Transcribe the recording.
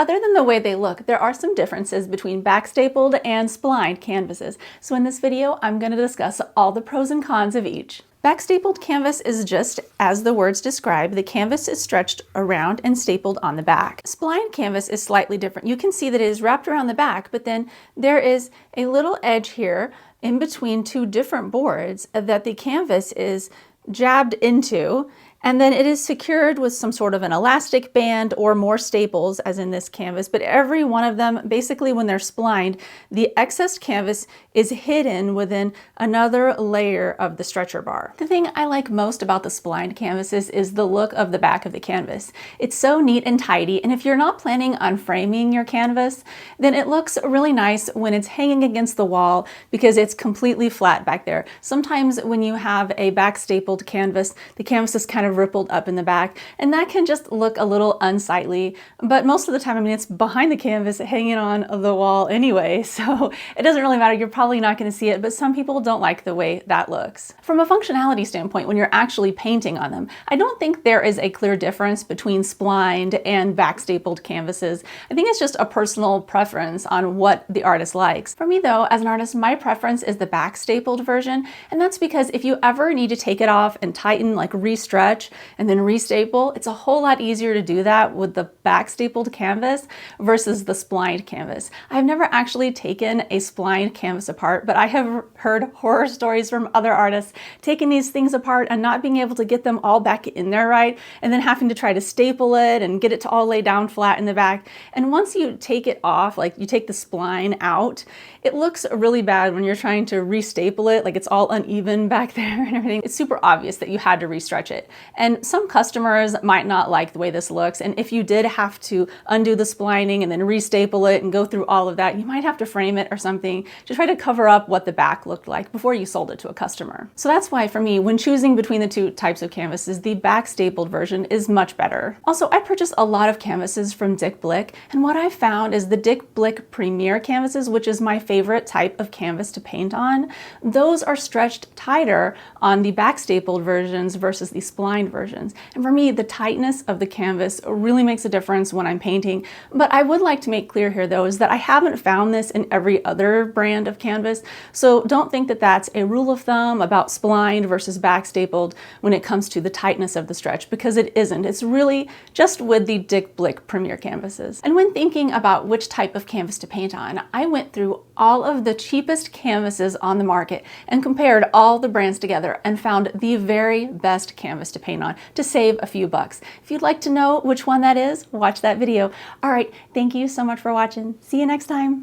Other than the way they look, there are some differences between backstapled and splined canvases. So in this video, I'm going to discuss all the pros and cons of each. Backstapled canvas is just as the words describe. The canvas is stretched around and stapled on the back. Splined canvas is slightly different. You can see that it is wrapped around the back, but then there is a little edge here in between two different boards that the canvas is jabbed into, and then it is secured with some sort of an elastic band or more staples, as in this canvas. But every one of them, basically when they're splined, the excess canvas is hidden within another layer of the stretcher bar. The thing I like most about the splined canvases is the look of the back of the canvas. It's so neat and tidy, and if you're not planning on framing your canvas, then it looks really nice when it's hanging against the wall because it's completely flat back there. Sometimes when you have a backstapled canvas, the canvas is kind of rippled up in the back, and that can just look a little unsightly, but most of the time, I mean, it's behind the canvas hanging on the wall anyway, so it doesn't really matter. You're probably not going to see it, but some people don't like the way that looks. From a functionality standpoint, when you're actually painting on them, I don't think there is a clear difference between splined and backstapled canvases. I think it's just a personal preference on what the artist likes. For me though, as an artist, my preference is the backstapled version, and that's because if you ever need to take it off and tighten, like restretch, and then restaple, it's a whole lot easier to do that with the backstapled canvas versus the splined canvas. I've never actually taken a splined canvas apart, but I have heard horror stories from other artists taking these things apart and not being able to get them all back in there right, and then having to try to staple it and get it to all lay down flat in the back. And once you take it off, like you take the spline out, it looks really bad when you're trying to restaple it, like it's all uneven back there and everything. It's super obvious that you had to restretch it. And some customers might not like the way this looks, and if you did have to undo the splining and then restaple it and go through all of that, you might have to frame it or something to try to cover up what the back looked like before you sold it to a customer. So that's why for me, when choosing between the two types of canvases, the backstapled version is much better. Also, I purchased a lot of canvases from Dick Blick, and what I found is the Dick Blick Premier canvases, which is my favorite type of canvas to paint on, those are stretched tighter on the backstapled versions versus the splined versions. And for me, the tightness of the canvas really makes a difference when I'm painting. But I would like to make clear here though, is that I haven't found this in every other brand of canvas. So don't think that that's a rule of thumb about splined versus backstapled when it comes to the tightness of the stretch, because it isn't. It's really just with the Dick Blick Premier canvases. And when thinking about which type of canvas to paint on, I went through all of the cheapest canvases on the market and compared all the brands together and found the very best canvas to paint on to save a few bucks. If you'd like to know which one that is, watch that video. All right, thank you so much for watching. See you next time.